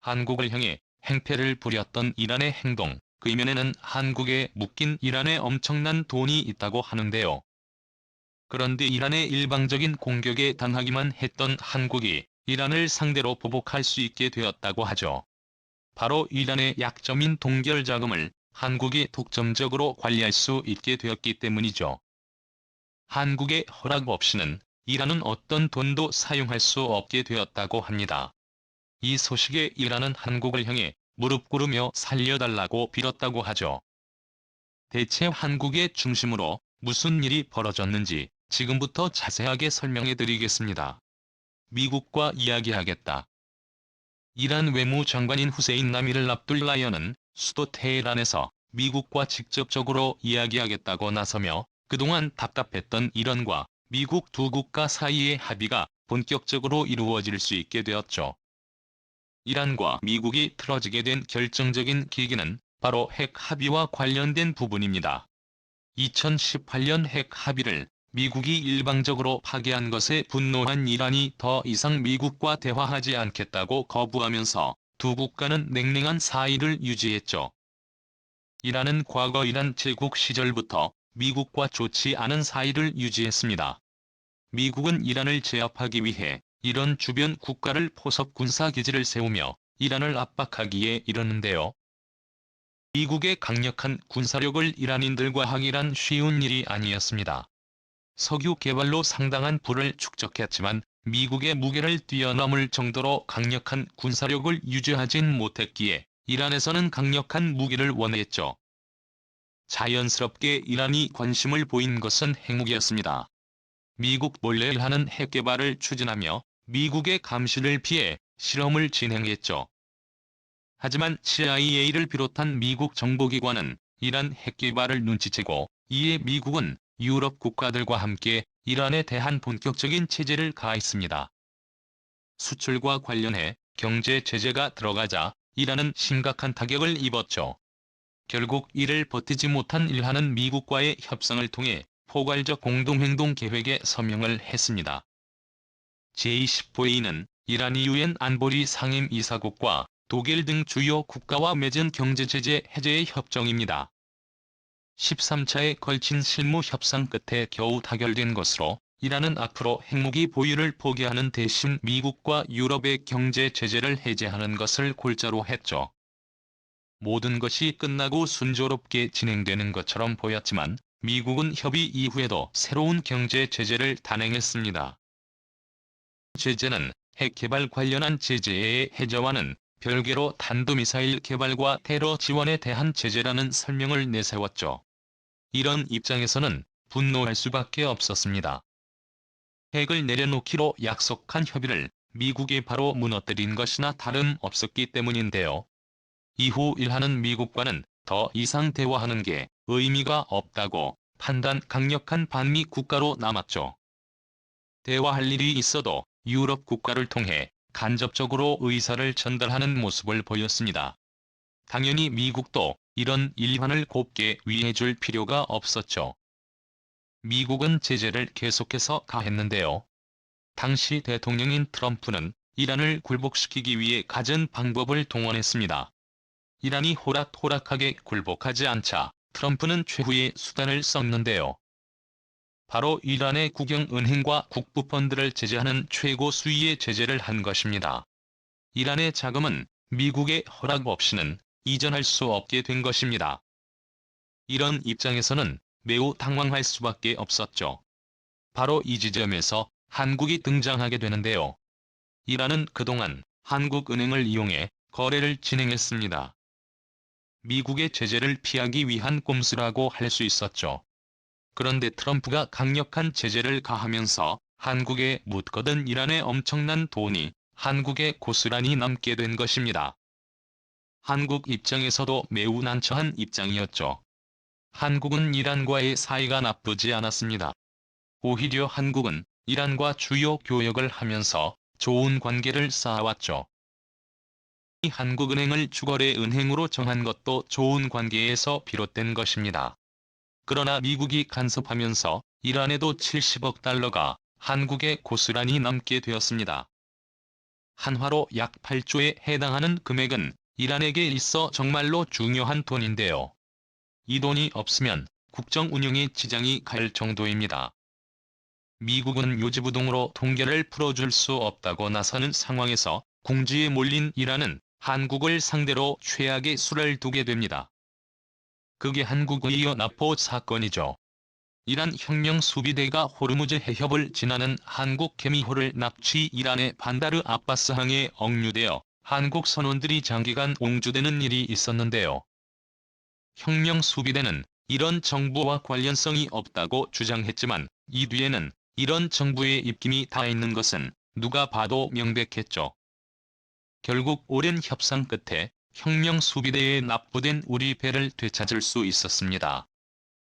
한국을 향해 행패를 부렸던 이란의 행동, 그 이면에는 한국에 묶인 이란의 엄청난 돈이 있다고 하는데요. 그런데 이란의 일방적인 공격에 당하기만 했던 한국이 이란을 상대로 보복할 수 있게 되었다고 하죠. 바로 이란의 약점인 동결 자금을 한국이 독점적으로 관리할 수 있게 되었기 때문이죠. 한국의 허락 없이는 이란은 어떤 돈도 사용할 수 없게 되었다고 합니다. 이 소식에 이란은 한국을 향해 무릎 꿇으며 살려달라고 빌었다고 하죠. 대체 한국의 중심으로 무슨 일이 벌어졌는지 지금부터 자세하게 설명해 드리겠습니다. 미국과 이야기하겠다. 이란 외무장관인 후세인 나미를 압둘라이언은 수도 테헤란에서 미국과 직접적으로 이야기하겠다고 나서며 그동안 답답했던 이란과 미국 두 국가 사이의 합의가 본격적으로 이루어질 수 있게 되었죠. 이란과 미국이 틀어지게 된 결정적인 계기는 바로 핵 합의와 관련된 부분입니다. 2018년 핵 합의를 미국이 일방적으로 파기한 것에 분노한 이란이 더 이상 미국과 대화하지 않겠다고 거부하면서 두 국가는 냉랭한 사이를 유지했죠. 이란은 과거 이란 제국 시절부터 미국과 좋지 않은 사이를 유지했습니다. 미국은 이란을 제압하기 위해 이란 주변 국가를 포섭 군사기지를 세우며 이란을 압박하기에 이르는데요. 미국의 강력한 군사력을 이란인들과 항일한 쉬운 일이 아니었습니다. 석유 개발로 상당한 부를 축적했지만 미국의 무게를 뛰어넘을 정도로 강력한 군사력을 유지하진 못했기에 이란에서는 강력한 무기를 원했죠. 자연스럽게 이란이 관심을 보인 것은 핵무기였습니다. 미국 몰래 하는 핵 개발을 추진하며 미국의 감시를 피해 실험을 진행했죠. 하지만 CIA를 비롯한 미국 정보기관은 이란 핵 개발을 눈치채고 이에 미국은 유럽 국가들과 함께 이란에 대한 본격적인 제재를 가했습니다. 수출과 관련해 경제 제재가 들어가자 이란은 심각한 타격을 입었죠. 결국 이를 버티지 못한 일하는 미국과의 협상을 통해 포괄적 공동행동 계획에 서명을 했습니다. 제20회의는 이란이 유엔 안보리 상임이사국과 독일 등 주요 국가와 맺은 경제제재 해제의 협정입니다. 13차에 걸친 실무 협상 끝에 겨우 타결된 것으로 이란은 앞으로 핵무기 보유를 포기하는 대신 미국과 유럽의 경제 제재를 해제하는 것을 골자로 했죠. 모든 것이 끝나고 순조롭게 진행되는 것처럼 보였지만 미국은 협의 이후에도 새로운 경제 제재를 단행했습니다. 제재는 핵 개발 관련한 제재의 해제와는 별개로 탄도미사일 개발과 테러 지원에 대한 제재라는 설명을 내세웠죠. 이런 입장에서는 분노할 수밖에 없었습니다. 핵을 내려놓기로 약속한 협의를 미국이 바로 무너뜨린 것이나 다름없었기 때문인데요. 이후 일하는 미국과는 더 이상 대화하는 게 의미가 없다고 판단 강력한 반미 국가로 남았죠. 대화할 일이 있어도 유럽 국가를 통해 간접적으로 의사를 전달하는 모습을 보였습니다. 당연히 미국도 이런 일환을 곱게 위해줄 필요가 없었죠. 미국은 제재를 계속해서 가했는데요. 당시 대통령인 트럼프는 이란을 굴복시키기 위해 갖은 방법을 동원했습니다. 이란이 호락호락하게 굴복하지 않자 트럼프는 최후의 수단을 썼는데요. 바로 이란의 국영은행과 국부펀드를 제재하는 최고 수위의 제재를 한 것입니다. 이란의 자금은 미국의 허락 없이는 이전할 수 없게 된 것입니다. 이런 입장에서는 매우 당황할 수밖에 없었죠. 바로 이 지점에서 한국이 등장하게 되는데요. 이란은 그동안 한국은행을 이용해 거래를 진행했습니다. 미국의 제재를 피하기 위한 꼼수라고 할 수 있었죠. 그런데 트럼프가 강력한 제재를 가하면서 한국에 묻거든 이란의 엄청난 돈이 한국에 고스란히 남게 된 것입니다. 한국 입장에서도 매우 난처한 입장이었죠. 한국은 이란과의 사이가 나쁘지 않았습니다. 오히려 한국은 이란과 주요 교역을 하면서 좋은 관계를 쌓아왔죠. 이 한국은행을 주거래 은행으로 정한 것도 좋은 관계에서 비롯된 것입니다. 그러나 미국이 간섭하면서 이란에도 70억 달러가 한국에 고스란히 남게 되었습니다. 한화로 약 8조에 해당하는 금액은 이란에게 있어 정말로 중요한 돈인데요. 이 돈이 없으면 국정 운영에 지장이 갈 정도입니다. 미국은 요지부동으로 동결을 풀어줄 수 없다고 나서는 상황에서 궁지에 몰린 이란은 한국을 상대로 최악의 수를 두게 됩니다. 그게 한국의이어 납포 사건이죠. 이란 혁명수비대가 호르무즈 해협을 지나는 한국 개미호를 납치 이란의 반다르 아바스항에 억류되어 한국 선원들이 장기간 옹주되는 일이 있었는데요. 혁명수비대는 이런 정부와 관련성이 없다고 주장했지만 이 뒤에는 이런 정부의 입김이 다 있는 것은 누가 봐도 명백했죠. 결국 오랜 협상 끝에 혁명수비대에 납부된 우리 배를 되찾을 수 있었습니다.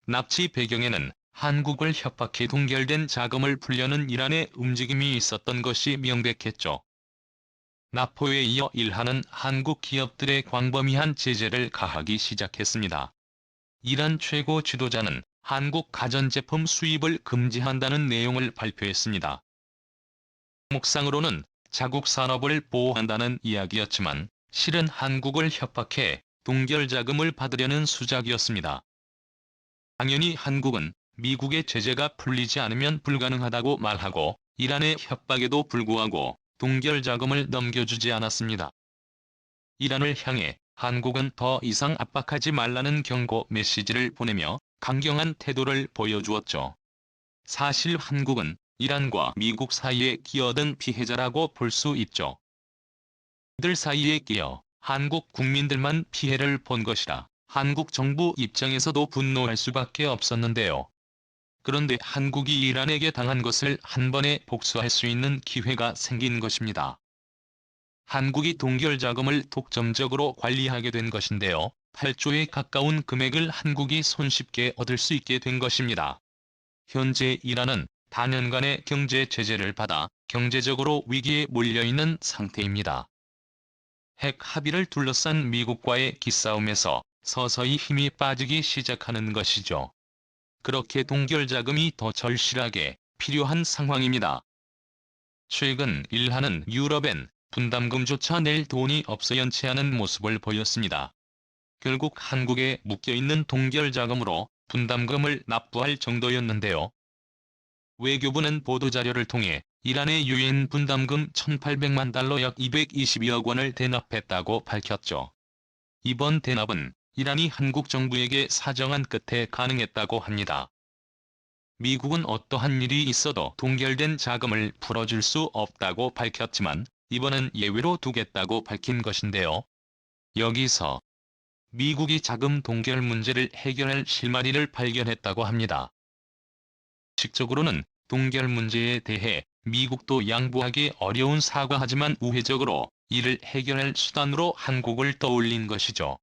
납치 배경에는 한국을 협박해 동결된 자금을 풀려는 이란의 움직임이 있었던 것이 명백했죠. 납포에 이어 일하는 한국 기업들의 광범위한 제재를 가하기 시작했습니다. 이란 최고 지도자는 한국 가전제품 수입을 금지한다는 내용을 발표했습니다. 목상으로는 자국 산업을 보호한다는 이야기였지만 실은 한국을 협박해 동결 자금을 받으려는 수작이었습니다. 당연히 한국은 미국의 제재가 풀리지 않으면 불가능하다고 말하고 이란의 협박에도 불구하고 동결 자금을 넘겨주지 않았습니다. 이란을 향해 한국은 더 이상 압박하지 말라는 경고 메시지를 보내며 강경한 태도를 보여주었죠. 사실 한국은 이란과 미국 사이에 끼어든 피해자라고 볼 수 있죠. 이들 사이에 끼어 한국 국민들만 피해를 본 것이라 한국 정부 입장에서도 분노할 수밖에 없었는데요. 그런데 한국이 이란에게 당한 것을 한 번에 복수할 수 있는 기회가 생긴 것입니다. 한국이 동결 자금을 독점적으로 관리하게 된 것인데요. 8조에 가까운 금액을 한국이 손쉽게 얻을 수 있게 된 것입니다. 현재 이란은 다년간의 경제 제재를 받아 경제적으로 위기에 몰려있는 상태입니다. 핵 합의를 둘러싼 미국과의 기싸움에서 서서히 힘이 빠지기 시작하는 것이죠. 그렇게 동결 자금이 더 절실하게 필요한 상황입니다. 최근 일하는 유럽엔 분담금조차 낼 돈이 없어 연체하는 모습을 보였습니다. 결국 한국에 묶여있는 동결 자금으로 분담금을 납부할 정도였는데요. 외교부는 보도자료를 통해 이란의 유엔 분담금 1,800만 달러 약 220여억 원을 대납했다고 밝혔죠. 이번 대납은 이란이 한국 정부에게 사정한 끝에 가능했다고 합니다. 미국은 어떠한 일이 있어도 동결된 자금을 풀어줄 수 없다고 밝혔지만 이번은 예외로 두겠다고 밝힌 것인데요. 여기서 미국이 자금 동결 문제를 해결할 실마리를 발견했다고 합니다. 식적으로는 동결 문제에 대해 미국도 양보하기 어려운 사과하지만 우회적으로 이를 해결할 수단으로 한국을 떠올린 것이죠.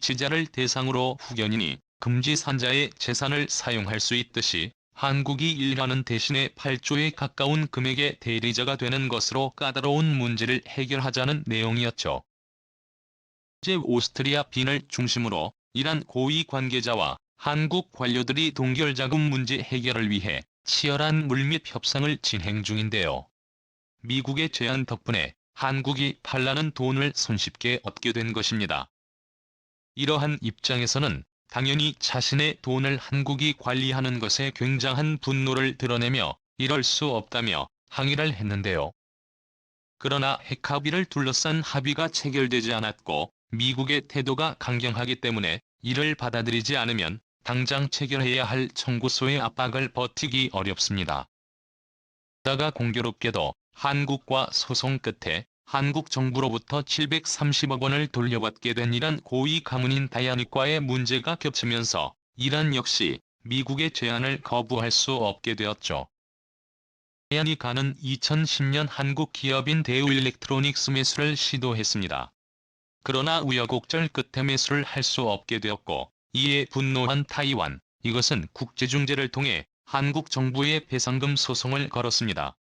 지자를 대상으로 후견인이 금지산자의 재산을 사용할 수 있듯이 한국이 일하는 대신에 8조에 가까운 금액의 대리자가 되는 것으로 까다로운 문제를 해결하자는 내용이었죠. 현재 오스트리아 빈을 중심으로 이란 고위 관계자와 한국 관료들이 동결 자금 문제 해결을 위해 치열한 물밑 협상을 진행 중인데요. 미국의 제안 덕분에 한국이 팔라는 돈을 손쉽게 얻게 된 것입니다. 이러한 입장에서는 당연히 자신의 돈을 한국이 관리하는 것에 굉장한 분노를 드러내며 이럴 수 없다며 항의를 했는데요. 그러나 핵 합의를 둘러싼 합의가 체결되지 않았고 미국의 태도가 강경하기 때문에 이를 받아들이지 않으면 당장 체결해야 할 청구서의 압박을 버티기 어렵습니다. 게다가 공교롭게도 한국과 소송 끝에 한국 정부로부터 730억 원을 돌려받게 된 이란 고위 가문인 다야닉과의 문제가 겹치면서 이란 역시 미국의 제안을 거부할 수 없게 되었죠. 다야닉가는 2010년 한국 기업인 대우일렉트로닉스 매수를 시도했습니다. 그러나 우여곡절 끝에 매수를 할 수 없게 되었고 이에 분노한 타이완, 이것은 국제중재를 통해 한국 정부에 배상금 소송을 걸었습니다.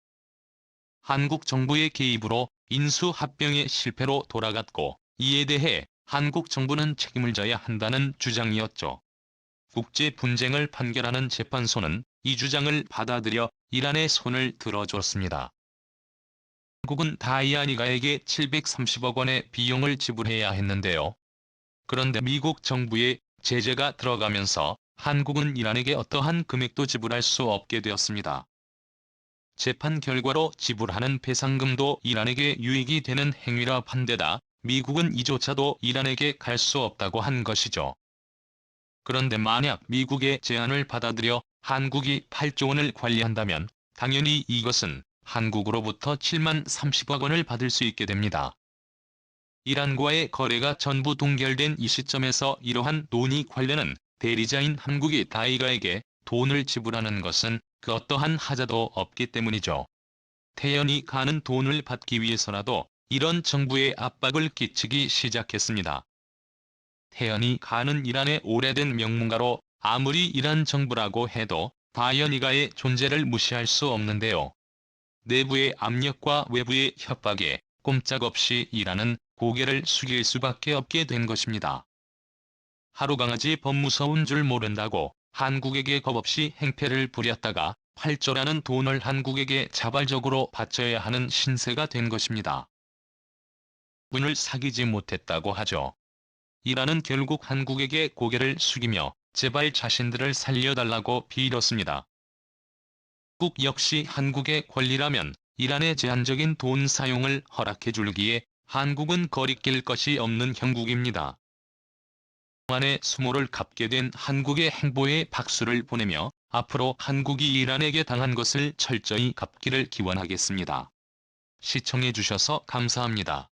한국 정부의 개입으로 인수합병의 실패로 돌아갔고 이에 대해 한국 정부는 책임을 져야 한다는 주장이었죠. 국제 분쟁을 판결하는 재판소는 이 주장을 받아들여 이란의 손을 들어줬습니다. 한국은 다이아니가에게 730억 원의 비용을 지불해야 했는데요. 그런데 미국 정부의 제재가 들어가면서 한국은 이란에게 어떠한 금액도 지불할 수 없게 되었습니다. 재판 결과로 지불하는 배상금도 이란에게 유익이 되는 행위라 판데다 미국은 이조차도 이란에게 갈 수 없다고 한 것이죠. 그런데 만약 미국의 제안을 받아들여 한국이 8조 원을 관리한다면 당연히 이것은 한국으로부터 7만 30억 원을 받을 수 있게 됩니다. 이란과의 거래가 전부 동결된 이 시점에서 이러한 논의 관련은 대리자인 한국이 다이가에게 돈을 지불하는 것은 그 어떠한 하자도 없기 때문이죠. 태연이 가는 돈을 받기 위해서라도 이런 정부에 압박을 끼치기 시작했습니다. 태연이 가는 이란의 오래된 명문가로 아무리 이란 정부라고 해도 다이아니가의 존재를 무시할 수 없는데요. 내부의 압력과 외부의 협박에 꼼짝없이 이란은 고개를 숙일 수밖에 없게 된 것입니다. 하루강아지 법 무서운 줄 모른다고 한국에게 겁없이 행패를 부렸다가 8조라는 돈을 한국에게 자발적으로 바쳐야 하는 신세가 된 것입니다. 분을 사귀지 못했다고 하죠. 이란은 결국 한국에게 고개를 숙이며 제발 자신들을 살려달라고 빌었습니다. 미국 역시 한국의 권리라면 이란의 제한적인 돈 사용을 허락해줄기에 한국은 거리낄 것이 없는 형국입니다. 그동안의 수모를 갚게 된 한국의 행보에 박수를 보내며 앞으로 한국이 이란에게 당한 것을 철저히 갚기를 기원하겠습니다. 시청해주셔서 감사합니다.